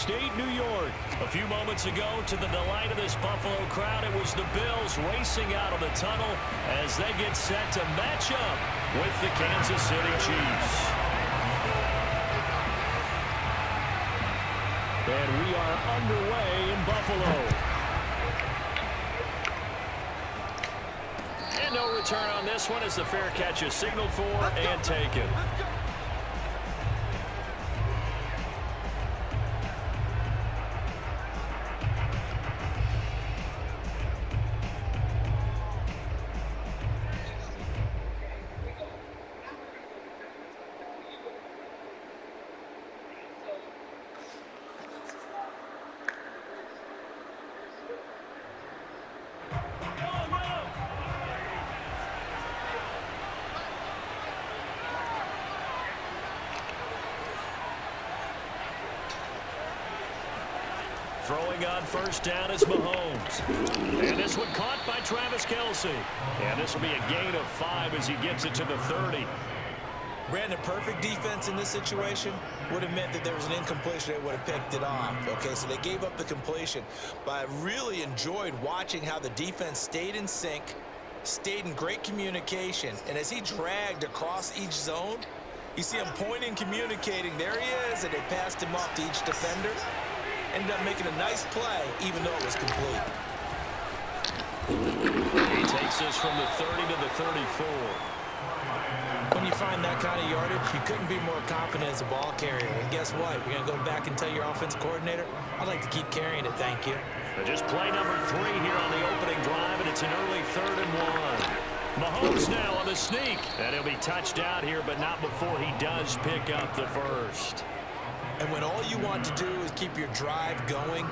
Upstate New York. A few moments ago, to the delight of this Buffalo crowd, it was the Bills racing out of the tunnel as they get set to match up with the Kansas City Chiefs. And we are underway in Buffalo. And no return on this one as the fair catch is signaled for and taken. Throwing on first down is Mahomes. And this one caught by Travis Kelce. And this will be a gain of 5 as he gets it to the 30. Brandon, perfect defense in this situation would have meant that there was an incompletion that would have picked it off. Okay, so they gave up the completion. But I really enjoyed watching how the defense stayed in sync, stayed in great communication. And as he dragged across each zone, you see him pointing, communicating. There he is, and they passed him off to each defender. Ended up making a nice play, even though it was complete. He takes this from the 30 to the 34. When you find that kind of yardage, you couldn't be more confident as a ball carrier. And guess what? You're going to go back and tell your offensive coordinator, I'd like to keep carrying it, thank you. But just play number 3 here on the opening drive, and it's an early 3rd and 1. Mahomes now on the sneak. And he'll be touched out here, but not before he does pick up the first. And when all you want to do is keep your drive going,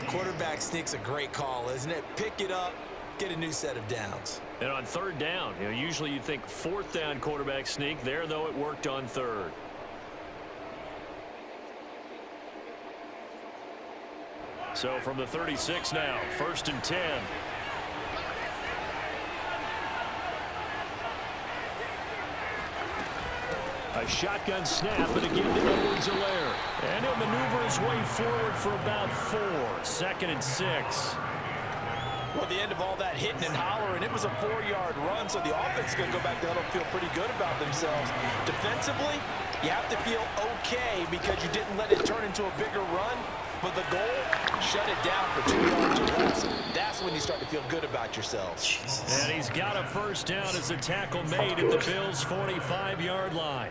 quarterback sneak's a great call, isn't it? Pick it up, get a new set of downs. And on 3rd down, usually you'd think 4th down quarterback sneak. There, though, it worked on 3rd. So from the 36 now, 1st and 10. A shotgun snap, and again to Edwards-Helaire. And he'll maneuver his way forward for about 4. 2nd and 6. Well, at the end of all that hitting and hollering, it was a 4-yard run, so the offense is going to go back there and feel pretty good about themselves. Defensively, you have to feel okay because you didn't let it turn into a bigger run, but the goal, shut it down for 2 yards or less. That's when you start to feel good about yourselves. And he's got a first down as the tackle made at the Bills' 45-yard line.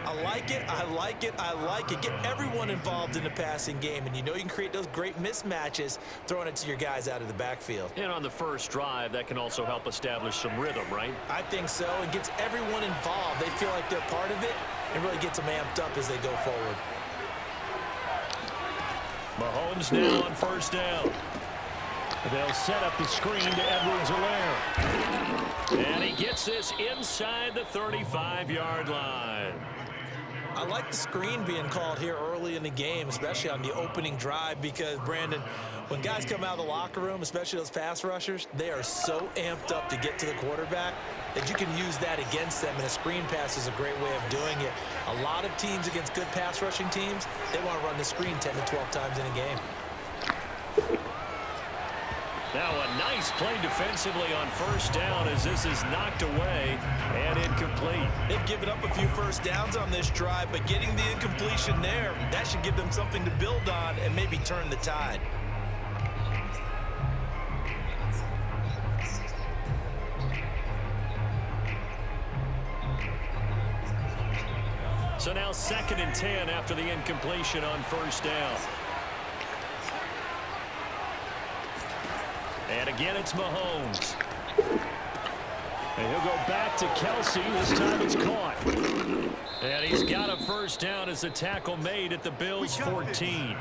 I like it, I like it, I like it. Get everyone involved in the passing game, and you know you can create those great mismatches throwing it to your guys out of the backfield. And on the first drive, that can also help establish some rhythm, right? I think so. It gets everyone involved. They feel like they're part of it and really gets them amped up as they go forward. Mahomes now on first down. They'll set up the screen to Edwards-Helaire. And he gets this inside the 35-yard line. I like the screen being called here early in the game, especially on the opening drive, because, Brandon, when guys come out of the locker room, especially those pass rushers, they are so amped up to get to the quarterback that you can use that against them, and a screen pass is a great way of doing it. A lot of teams against good pass rushing teams, they want to run the screen 10 to 12 times in a game. Now a nice play defensively on first down as this is knocked away and incomplete. They've given up a few first downs on this drive, but getting the incompletion there, that should give them something to build on and maybe turn the tide. So now 2nd and 10 after the incompletion on first down. And again, it's Mahomes. And he'll go back to Kelce. This time it's caught. And he's got a first down as the tackle made at the Bills' 14.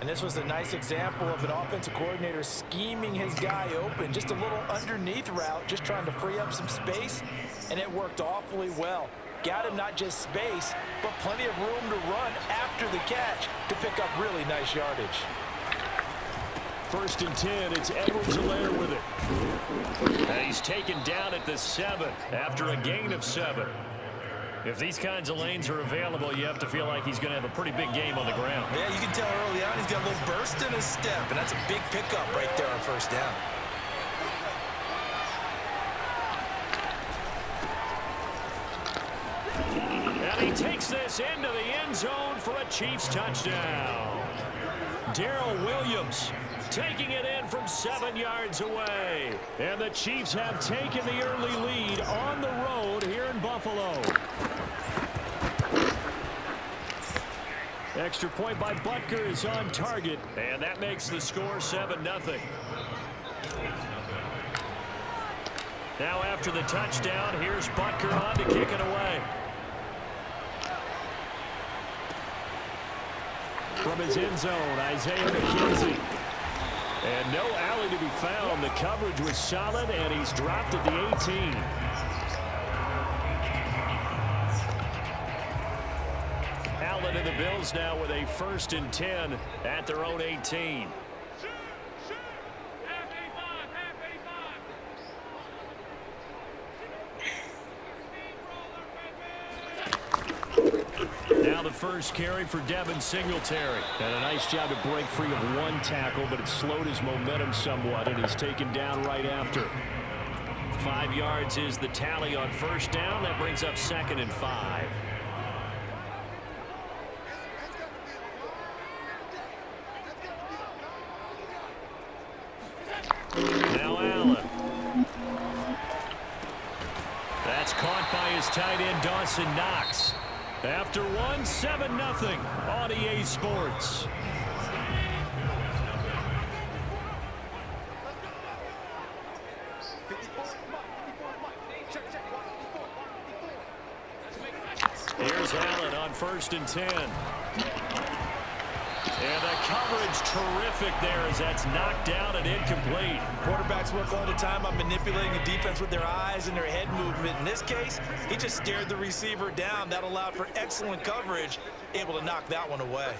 And this was a nice example of an offensive coordinator scheming his guy open. Just a little underneath route, just trying to free up some space. And it worked awfully well. Got him not just space, but plenty of room to run after the catch to pick up really nice yardage. 1st and 10, it's Edwards-Helaire with it. And he's taken down at the 7 after a gain of 7. If these kinds of lanes are available, you have to feel like he's going to have a pretty big game on the ground. Yeah, you can tell early He's got a little burst in his step, and that's a big pickup right there on first down. And he takes this into the end zone for a Chiefs touchdown. Darrell Williams taking it in from 7 yards away. And the Chiefs have taken the early lead on the road here in Buffalo. Extra point by Butker is on target, and that makes the score 7-0. Now after the touchdown, here's Butker on to kick it away. From his end zone, Isaiah McKenzie. And no alley to be found. The coverage was solid, and he's dropped at the 18. Allen and the Bills now with a 1st and 10 at their own 18. Now the first carry for Devin Singletary. And a nice job to break free of one tackle, but it slowed his momentum somewhat, and he's taken down right after. 5 yards is the tally on first down. That brings up 2nd and 5. Now Allen. That's caught by his tight end, Dawson Knox. After one, 7-0 on EA Sports. Here's Allen on 1st and 10. And the coverage terrific there as that's knocked down and incomplete. Quarterbacks work all the time on manipulating the defense with their eyes and their head movement. In this case, he just stared the receiver down. That allowed for excellent coverage, able to knock that one away.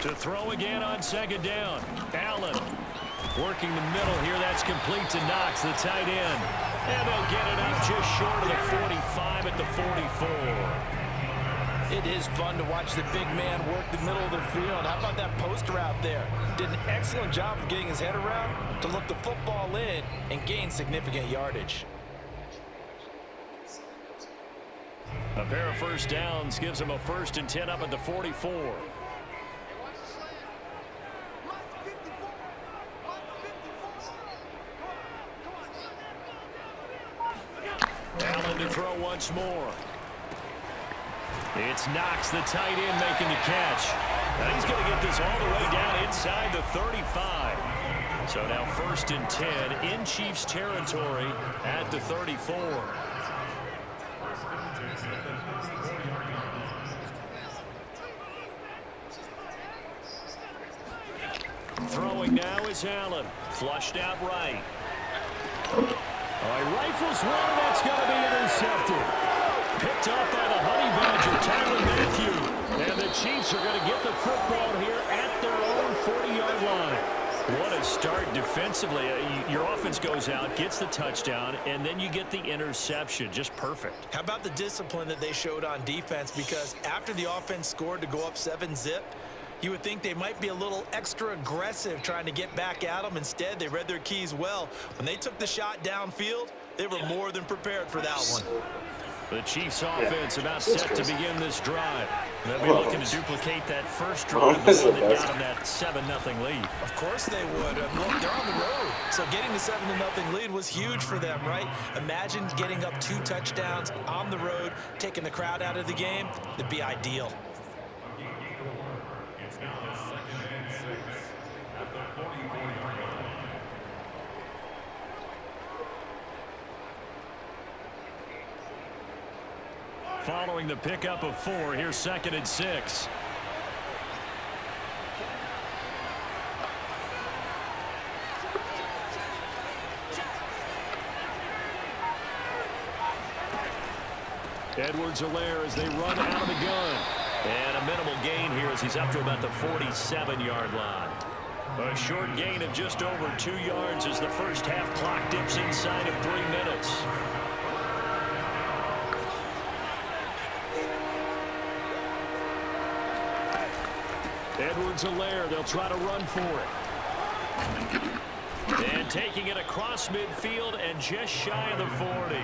To throw again on 2nd down. Allen working the middle here. That's complete to Knox, the tight end. And they'll get it up just short of the 45 at the 44. It is fun to watch the big man work the middle of the field. How about that post route there? Did an excellent job of getting his head around to look the football in and gain significant yardage. A pair of first downs gives him a 1st and 10 up at the 44. Allen to throw once more. It's Knox, the tight end, making the catch. Now he's going to get this all the way down inside the 35. So now 1st and 10 in Chiefs territory at the 34. Throwing now is Allen. Flushed out right. Oh, he rifles one, that's going to be intercepted. Picked up by the Honey Badger, Tyrann Mathieu. And the Chiefs are going to get the football here at their own 40-yard line. What a start defensively. Your offense goes out, gets the touchdown, and then you get the interception. Just perfect. How about the discipline that they showed on defense? Because after the offense scored to go up 7-zip, you would think they might be a little extra aggressive trying to get back at them. Instead, they read their keys well. When they took the shot downfield, they were more than prepared for that one. The Chiefs offense about set to begin this drive. They'll be looking to duplicate that first drive, the one that got them that 7-0 lead. Of course they would. Look, they're on the road. So getting the 7-0 lead was huge for them, right? Imagine getting up 2 touchdowns on the road, taking the crowd out of the game. It'd be ideal. Following the pickup of 4, here's 2nd and 6. Edwards-Helaire as they run out of the gun. And a minimal gain here as he's up to about the 47-yard line. A short gain of just over 2 yards as the first half clock dips inside of 3 minutes. Edwards-Helaire, they'll try to run for it. And taking it across midfield and just shy of the 40.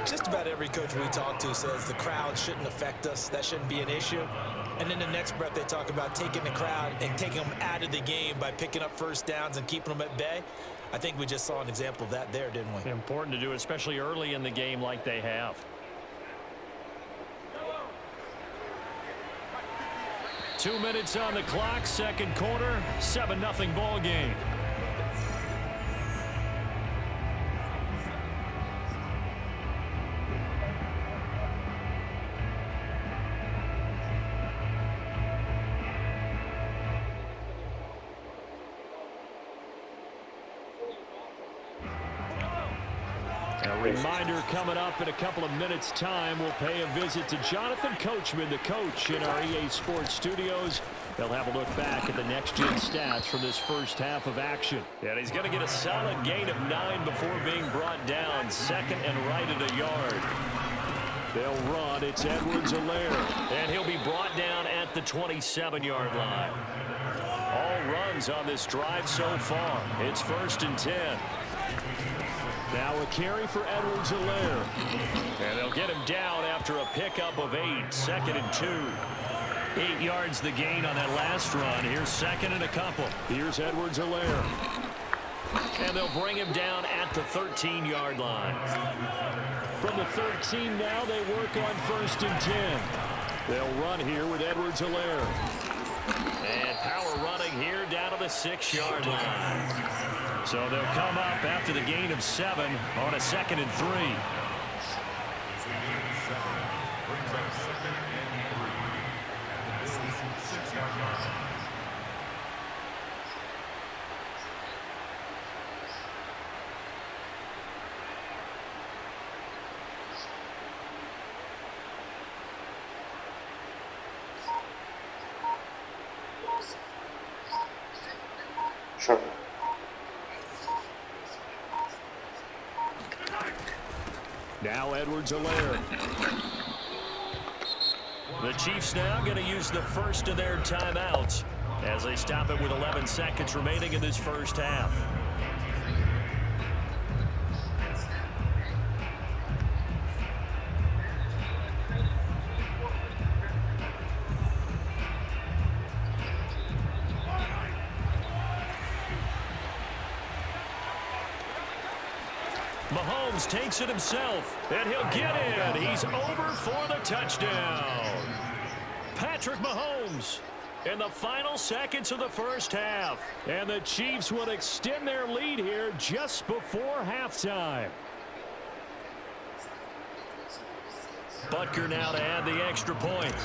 Just about every coach we talk to says the crowd shouldn't affect us. That shouldn't be an issue. And in the next breath, they talk about taking the crowd and taking them out of the game by picking up first downs and keeping them at bay. I think we just saw an example of that there, didn't we? Important to do, especially early in the game like they have. Two minutes on the clock, second quarter, 7-0 ball game. A reminder coming up in a couple of minutes' time. We'll pay a visit to Jonathan Coachman, the coach in our EA Sports studios. They'll have a look back at the next-gen stats from this first half of action. And he's going to get a solid gain of 9 before being brought down. Second and right at a yard. They'll run. It's Edwards-Helaire. And he'll be brought down at the 27-yard line. All runs on this drive so far. It's 1st and 10. Now a carry for Edwards-Helaire. And they'll get him down after a pickup of 8. 2nd and 2. 8 yards the gain on that last run. Here's 2nd and a couple. Here's Edwards-Helaire. And they'll bring him down at the 13-yard line. From the 13 now, they work on 1st and 10. They'll run here with Edwards-Helaire. And power running here down to the 6-yard line. So they'll come up after the gain of 7 on a 2nd and 3. Sure. Now Edwards-Helaire. The Chiefs now going to use the first of their timeouts as they stop it with 11 seconds remaining in this first half. Mahomes takes it himself, and he'll get in. He's over for the touchdown. Patrick Mahomes in the final seconds of the first half. And the Chiefs will extend their lead here just before halftime. Butker now to add the extra point.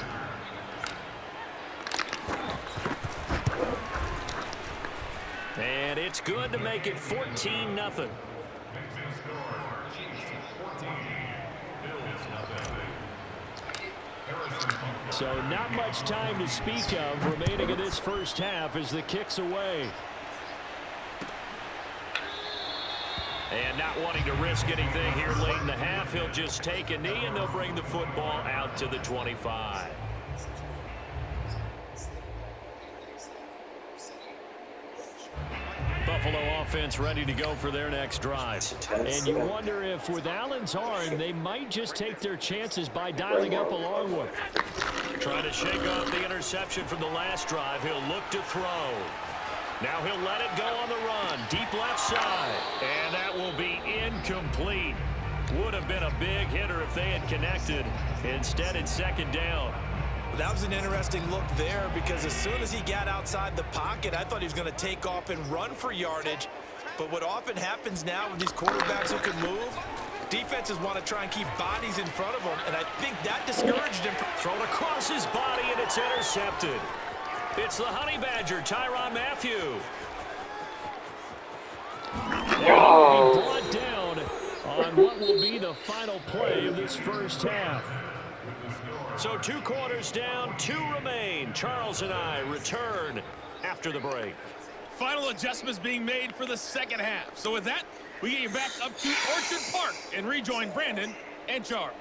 And it's good to make it 14-0. So not much time to speak of remaining in this first half as the kick's away. And not wanting to risk anything here late in the half, he'll just take a knee and they'll bring the football out to the 25. Buffalo offense ready to go for their next drive. And you wonder if with Allen's arm, they might just take their chances by dialing up a long one. Trying to shake off the interception from the last drive. He'll look to throw. Now he'll let it go on the run. Deep left side. And that will be incomplete. Would have been a big hitter if they had connected. Instead, it's 2nd down. That was an interesting look there because as soon as he got outside the pocket, I thought he was going to take off and run for yardage. But what often happens now with these quarterbacks who can move, defenses want to try and keep bodies in front of them, and I think that discouraged him. Thrown across his body, and it's intercepted. It's the Honey Badger, Tyrann Mathieu. No. Brought down on what will be the final play of this first half. So 2 quarters down, 2 remain. Charles and I return after the break. Final adjustments being made for the second half. So with that, we get you back up to Orchard Park and rejoin Brandon and Charles.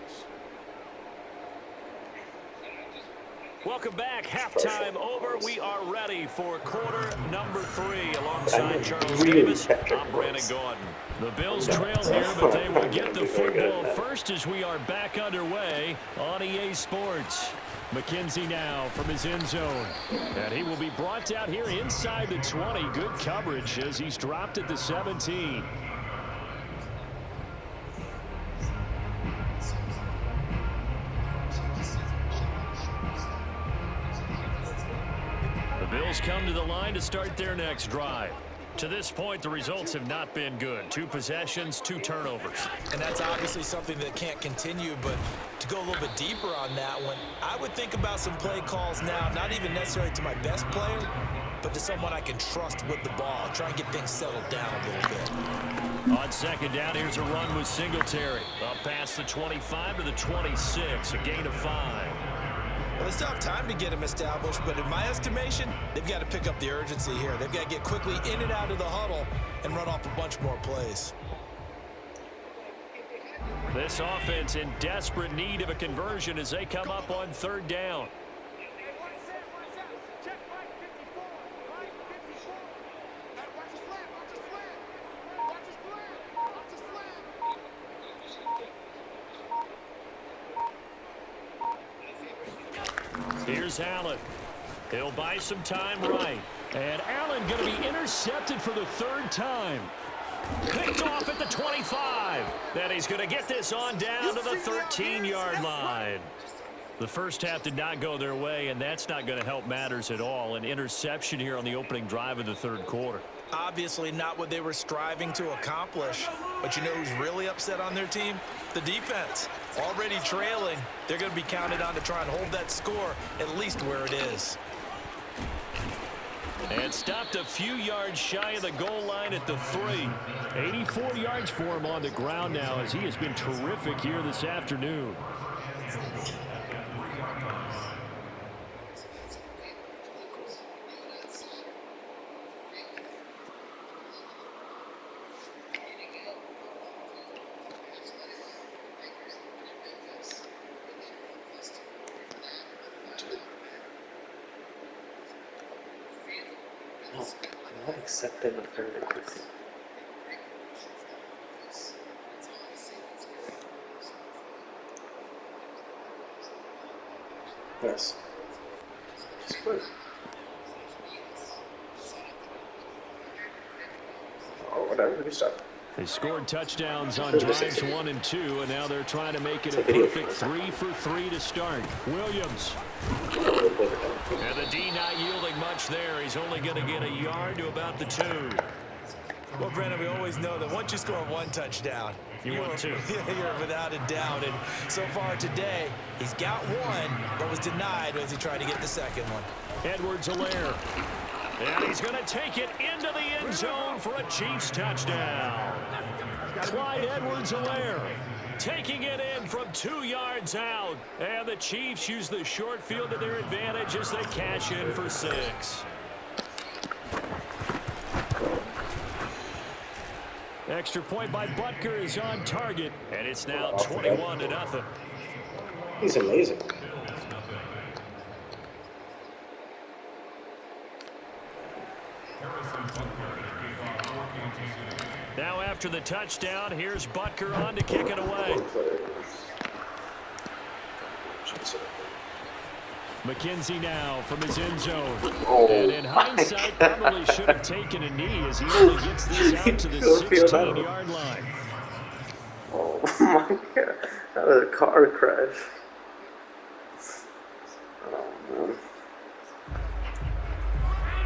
Welcome back. Halftime over. We are ready for quarter number 3. Alongside Charles Davis, I'm Brandon Gordon. The Bills trail here, but they will get the football first as we are back underway on EA Sports. McKenzie now from his end zone. And he will be brought down here inside the 20. Good coverage as he's dropped at the 17. The Bills come to the line to start their next drive. To this point, the results have not been good. 2 possessions, 2 turnovers. And that's obviously something that can't continue, but to go a little bit deeper on that one, I would think about some play calls now, not even necessarily to my best player, but to someone I can trust with the ball. Try and get things settled down a little bit. On second down, here's a run with Singletary. Up past the 25 to the 26, a gain of 5. Well, they still have time to get him established, but in my estimation, they've got to pick up the urgency here. They've got to get quickly in and out of the huddle and run off a bunch more plays. This offense in desperate need of a conversion as they come up on third down. Here's Allen. He'll buy some time right. And Allen going to be intercepted for the 3rd time. Picked off at the 25. Then he's going to get this on down to the 13-yard line. The first half did not go their way, and that's not going to help matters at all. An interception here on the opening drive of the 3rd quarter. Obviously not what they were striving to accomplish. But you know who's really upset on their team? The defense. Already trailing. They're going to be counted on to try and hold that score at least where it is. And stopped a few yards shy of the goal line at the 3. 84 yards for him on the ground now as he has been terrific here this afternoon. I'm not accepting the friend request. Yes. Just put. Oh, whatever. We stop. They scored touchdowns on drives 1 and 2, and now they're trying to make it a perfect 3 for 3 to start. Williams. And the D not yielding much there. He's only going to get a yard to about the 2. Well, Brandon, we always know that once you score 1 touchdown, You want 2. You're without a doubt. And so far today, he's got 1, but was denied as he tried to get the second one. Edwards-Helaire. And he's going to take it into the end zone for a Chiefs touchdown. Clyde Edwards-Helaire taking it in from 2 yards out. And the Chiefs use the short field to their advantage as they cash in for 6. Extra point by Butker is on target, and it's now 21-0. He's amazing. Now after the touchdown, here's Butker on to kick it away. McKenzie now from his end zone. And in hindsight, probably should have taken a knee as he only gets this out to the 16-yard line. Oh my god. That was a car crash. Oh man.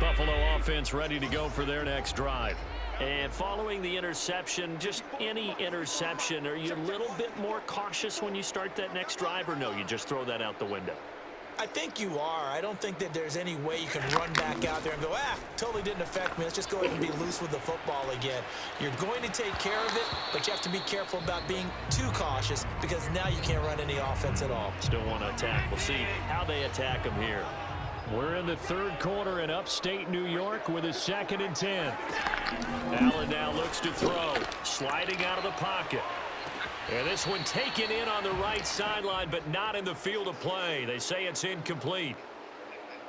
Buffalo offense ready to go for their next drive. And following the interception, just any interception, are you a little bit more cautious when you start that next drive, or no, you just throw that out the window? I think you are. I don't think that there's any way you can run back out there and go, totally didn't affect me. Let's just go ahead and be loose with the football again. You're going to take care of it, but you have to be careful about being too cautious because now you can't run any offense at all. Still want to attack. We'll see how they attack him here. We're in the third quarter in upstate New York with a 2nd and 10. Allen now looks to throw, sliding out of the pocket. And this one taken in on the right sideline, but not in the field of play. They say it's incomplete.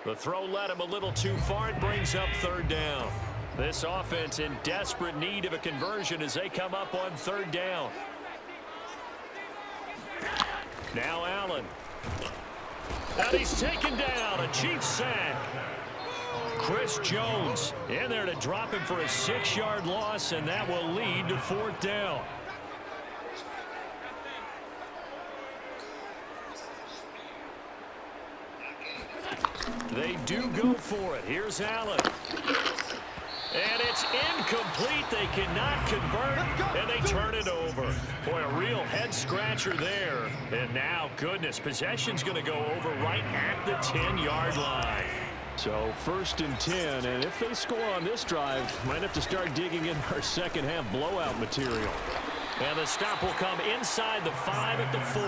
The throw led him a little too far. It brings up 3rd down. This offense in desperate need of a conversion as they come up on 3rd down. Now Allen. And he's taken down. A Chiefs sack. Chris Jones in there to drop him for a 6-yard loss, and that will lead to 4th down. They do go for it. Here's Allen. And it's incomplete. They cannot convert, and they turn it over. Boy, a real head-scratcher there. And now, goodness, possession's going to go over right at the 10-yard line. So 1st and 10, and if they score on this drive, might have to start digging in our second-half blowout material. And the stop will come inside the 5 at the 4.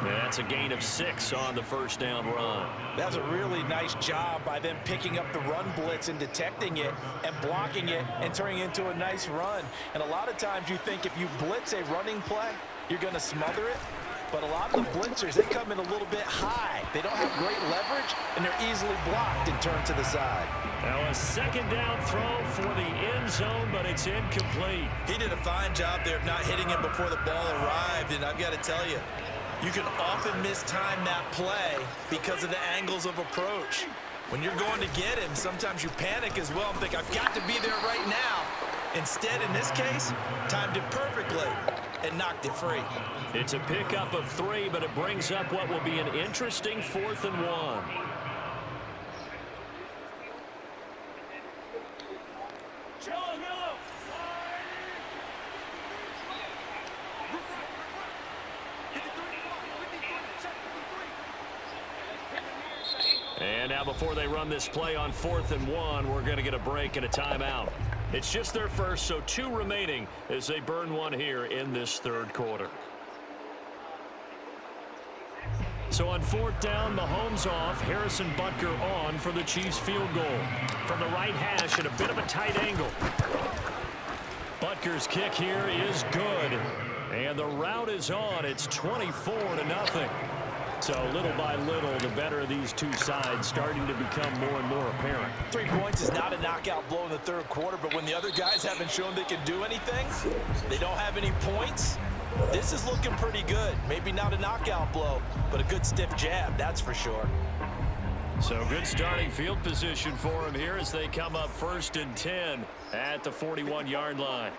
And that's a gain of 6 on the 1st down run. That's a really nice job by them picking up the run blitz and detecting it and blocking it and turning it into a nice run. And a lot of times you think if you blitz a running play, you're going to smother it. But a lot of the blitzers, they come in a little bit high. They don't have great leverage, and they're easily blocked and turned to the side. Now a 2nd down throw for the end zone, but it's incomplete. He did a fine job there of not hitting him before the ball arrived, and I've got to tell you, you can often mistime that play because of the angles of approach. When you're going to get him, sometimes you panic as well and think, I've got to be there right now. Instead, in this case, timed it perfectly and knocked it free. It's a pickup of 3, but it brings up what will be an interesting 4th and 1. And now before they run this play on 4th and 1, we're going to get a break and a timeout. It's just their first, so 2 remaining as they burn 1 here in this 3rd quarter. So on 4th down, Mahomes off, Harrison Butker on for the Chiefs field goal. From the right hash at a bit of a tight angle. Butker's kick here is good. And the route is on. It's 24-0. So little by little, the better of these two sides starting to become more and more apparent. 3 points is not a knockout blow in the 3rd quarter, but when the other guys haven't shown they can do anything, they don't have any points, this is looking pretty good. Maybe not a knockout blow, but a good stiff jab, that's for sure. So good starting field position for him here as they come up 1st and 10 at the 41-yard line.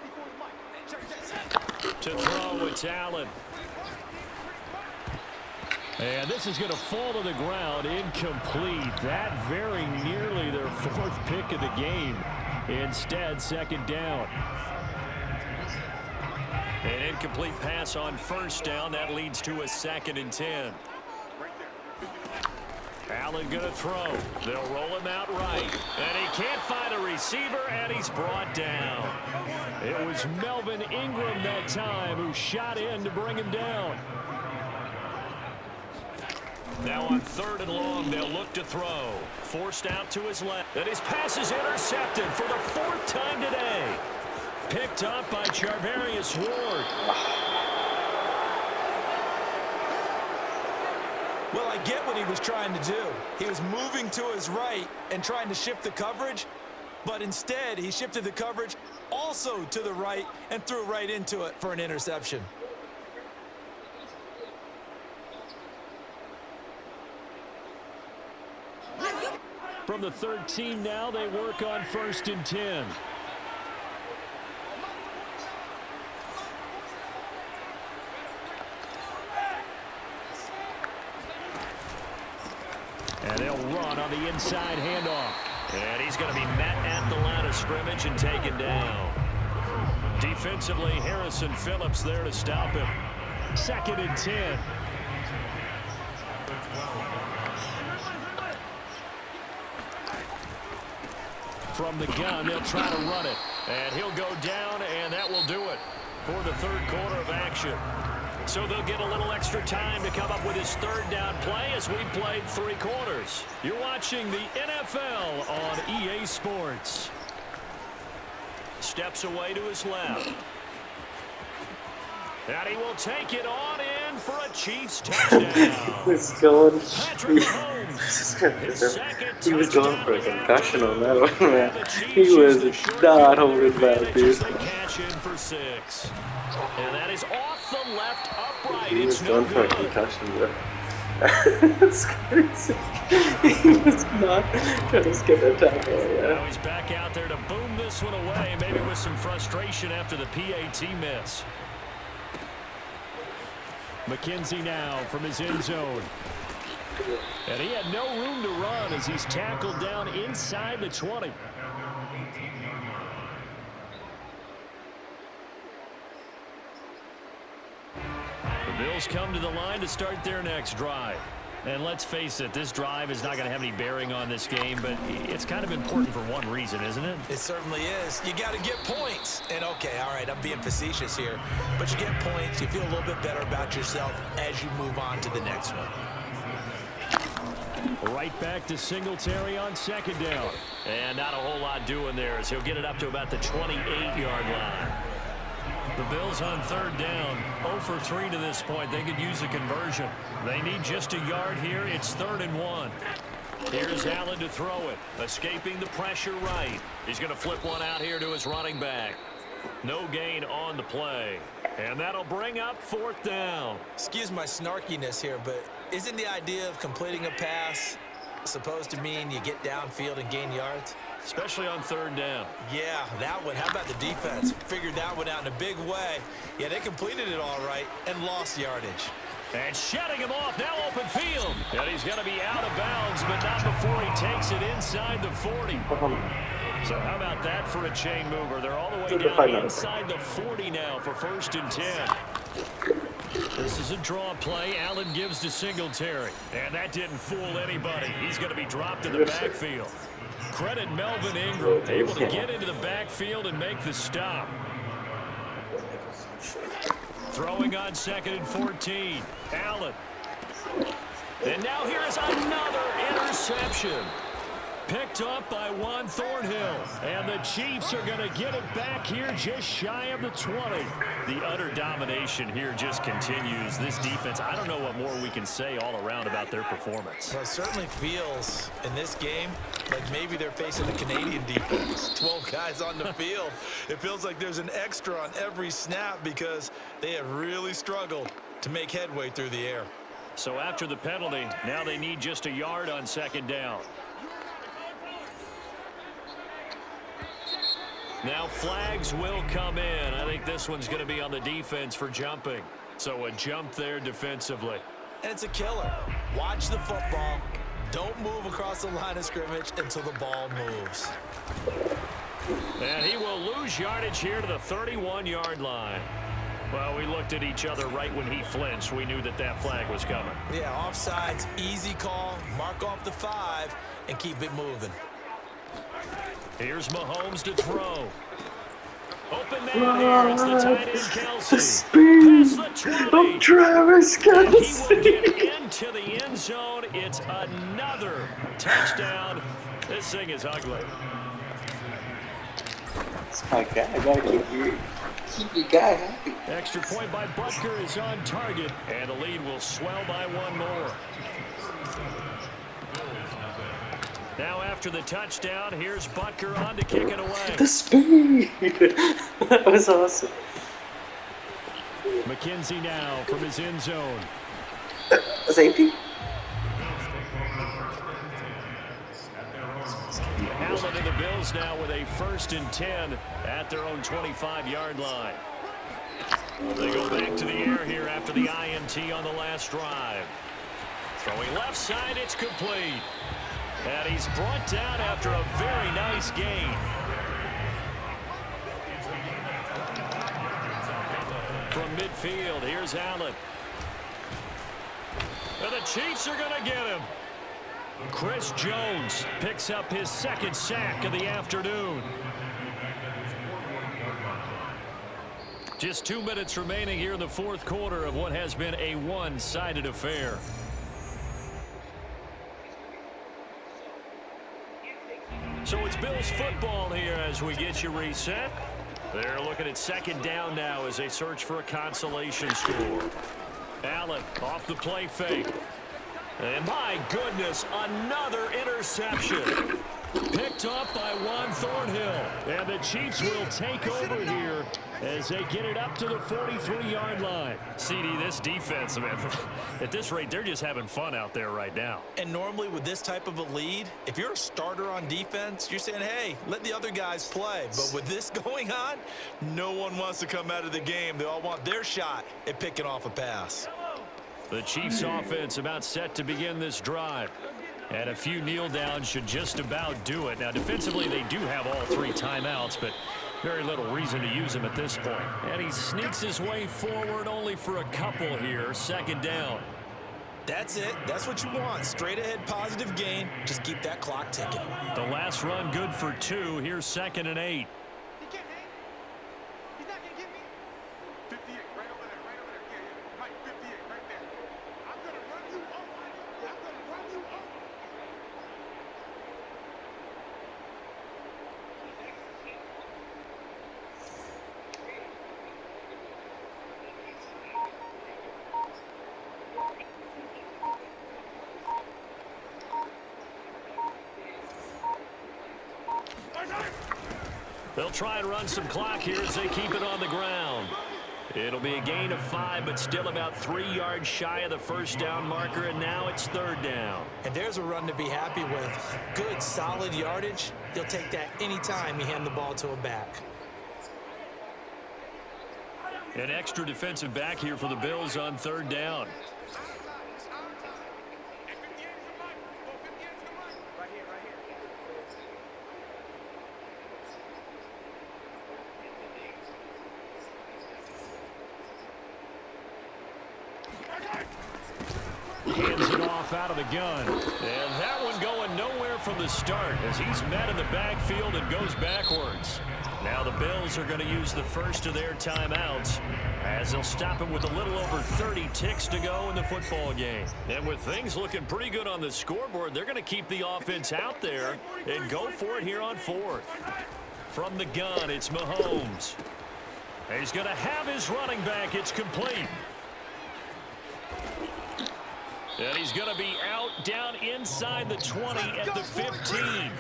To throw, it's Allen. And this is going to fall to the ground, incomplete. That very nearly their 4th pick of the game. Instead, 2nd down. An incomplete pass on 1st down. That leads to a 2nd and 10. Allen going to throw. They'll roll him out right. And he can't find a receiver, and he's brought down. It was Melvin Ingram that time who shot in to bring him down. Now on 3rd and long, they'll look to throw. Forced out to his left. And his pass is intercepted for the 4th time today. Picked up by Charvarius Ward. Well, I get what he was trying to do. He was moving to his right and trying to shift the coverage, but instead he shifted the coverage also to the right and threw right into it for an interception. From the 13 now, they work on 1st and 10. And they'll run on the inside handoff. And he's going to be met at the line of scrimmage and taken down. Defensively, Harrison Phillips there to stop him. 2nd and 10. From the gun, they'll try to run it. And he'll go down, and that will do it for the third quarter of action. So they'll get a little extra time to come up with his third down play as we played 3 quarters. You're watching the NFL on EA Sports. Steps away to his left. And he will take it on in for a Chiefs touchdown. He's going. Patrick Mahomes, his second He was going for a touchdown concussion on that one, and man. the Chiefs He use was the short not field holding back, advantage dude. as they cash in for 6. And that is off the left upright. He was It's no going for a good. concussion, bro. That's crazy. He was not trying to skip a tackle. Now Yeah. he's back out there to boom this one away, maybe with some frustration after the PAT miss. McKenzie now from his end zone. And he had no room to run as he's tackled down inside the 20. The Bills come to the line to start their next drive. And let's face it, this drive is not going to have any bearing on this game, but it's kind of important for one reason, isn't it? It certainly is. You got to get points. And, okay, all right, I'm being facetious here. But you get points, you feel a little bit better about yourself as you move on to the next one. Right back to Singletary on second down. And not a whole lot doing there as he'll get it up to about the 28-yard line. The Bills on third down, 0 for 3 to this point. They could use a conversion. They need just a yard here. It's 3rd and 1. Here's Allen to throw it. Escaping the pressure right. He's going to flip one out here to his running back. No gain on the play. And that'll bring up 4th down. Excuse my snarkiness here, but isn't the idea of completing a pass supposed to mean you get downfield and gain yards? Especially on third down. Yeah, that one. How about the defense? Figured that one out in a big way. Yeah, they completed it all right and lost yardage. And shutting him off, now open field. And he's going to be out of bounds, but not before he takes it inside the 40. So how about that for a chain mover? They're all the way down inside the 40 now for 1st and 10. This is a draw play. Allen gives to Singletary. And that didn't fool anybody. He's going to be dropped in the backfield. Credit Melvin Ingram, able to get into the backfield and make the stop. Throwing on 2nd and 14. Allen. And now here is another interception. Picked up by Juan Thornhill. And the Chiefs are going to get it back here just shy of the 20. The utter domination here just continues. This defense, I don't know what more we can say all around about their performance. Well, it certainly feels in this game like maybe they're facing a Canadian defense. 12 guys on the field. It feels like there's an extra on every snap because they have really struggled to make headway through the air. So after the penalty, now they need just a yard on 2nd down. Now flags will come in. I think this one's going to be on the defense for jumping. So a jump there defensively. And it's a killer. Watch the football. Don't move across the line of scrimmage until the ball moves. And he will lose yardage here to the 31-yard line. Well, we looked at each other right when he flinched. We knew that that flag was coming. Yeah, offsides, easy call. Mark off the 5 and keep it moving. Here's Mahomes to throw. Open man here. It's the tight end, Kelsey. The speed Past the 20. of Travis And he will Kelce. get into the end zone. It's another touchdown. This thing is ugly. That's my guy. I gotta keep your guy happy. Extra point by Butker is on target. And the lead will swell by 1 more. Now after the touchdown, here's Butker on to kick it away. The speed. That was awesome. McKenzie now from his end zone. Safety? Allen and the Bills now with a 1st and 10 at their own 25-yard line. They go back to the air here after the INT on the last drive. Throwing left side, it's complete. And he's brought down after a very nice gain. From midfield, here's Allen. And the Chiefs are going to get him. Chris Jones picks up his second sack of the afternoon. Just 2 minutes remaining here in the fourth quarter of what has been a one-sided affair. So it's Bills football here as we get you reset. They're looking at second down now as they search for a consolation score. Allen off the play fake. And my goodness, another interception. Picked up by Juan Thornhill. And the Chiefs will take over here as they get it up to the 43-yard line. CD, this defense, man, at this rate, they're just having fun out there right now. And normally with this type of a lead, if you're a starter on defense, you're saying, hey, let the other guys play. But with this going on, no one wants to come out of the game. They all want their shot at picking off a pass. The Chiefs offense about set to begin this drive. And a few kneel downs should just about do it. Now, defensively, they do have all 3 timeouts, but very little reason to use them at this point. And he sneaks his way forward only for a couple here. Second down. That's it. That's what you want. Straight ahead positive gain. Just keep that clock ticking. The last run good for 2. Here's 2nd and 8. They'll try and run some clock here as they keep it on the ground. It'll be a gain of 5, but still about 3 yards shy of the first down marker, and now it's 3rd down. And there's a run to be happy with. Good, solid yardage. You'll take that anytime you hand the ball to a back. An extra defensive back here for the Bills on 3rd down. Hands it off out of the gun. And that one going nowhere from the start as he's met in the backfield and goes backwards. Now the Bills are going to use the first of their timeouts as they'll stop him with a little over 30 ticks to go in the football game. And with things looking pretty good on the scoreboard, they're going to keep the offense out there and go for it here on 4th. From the gun, it's Mahomes. He's going to have his running back. It's complete. And he's going to be out down inside the 20 at the 15.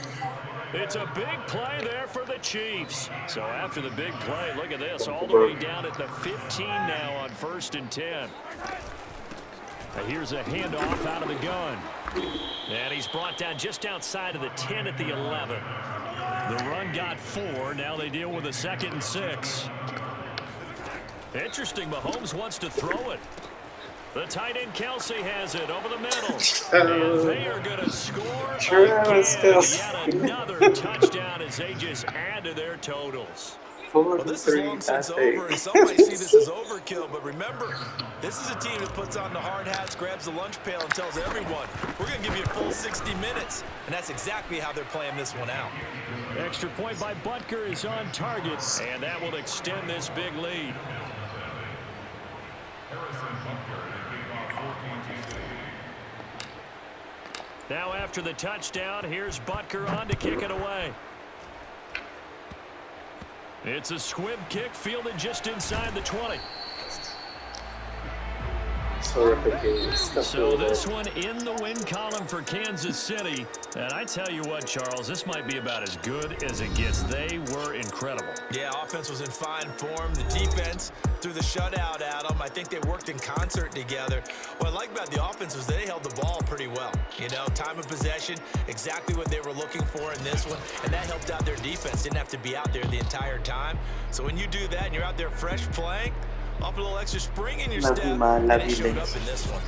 It's a big play there for the Chiefs. So after the big play, look at this, all the way down at the 15 now on 1st and 10. Now here's a handoff out of the gun. And he's brought down just outside of the 10 at the 11. The run got 4. Now they deal with a 2nd and 6. Interesting, Mahomes wants to throw it. The tight end Kelsey has it over the middle. And they are going to score again. Yet another touchdown as they just add to their totals. Well, this is long since over, and some might see this as overkill, but remember, this is a team that puts on the hard hats, grabs the lunch pail, and tells everyone, we're going to give you a full 60 minutes, and that's exactly how they're playing this one out. Extra point by Butker is on target, and that will extend this big lead. Now after the touchdown, here's Butker on to kick it away. It's a squib kick fielded just inside the 20. So this one in the win column for Kansas City. And I tell you what, Charles, this might be about as good as it gets. They were incredible. Yeah, offense was in fine form. The defense threw the shutout at them. I think they worked in concert together. What I like about the offense was they held the ball pretty well. You know, time of possession, exactly what they were looking for in this one. And that helped out their defense. Didn't have to be out there the entire time. So when you do that and you're out there fresh playing, off a little extra spring in your step, and it showed up in this one.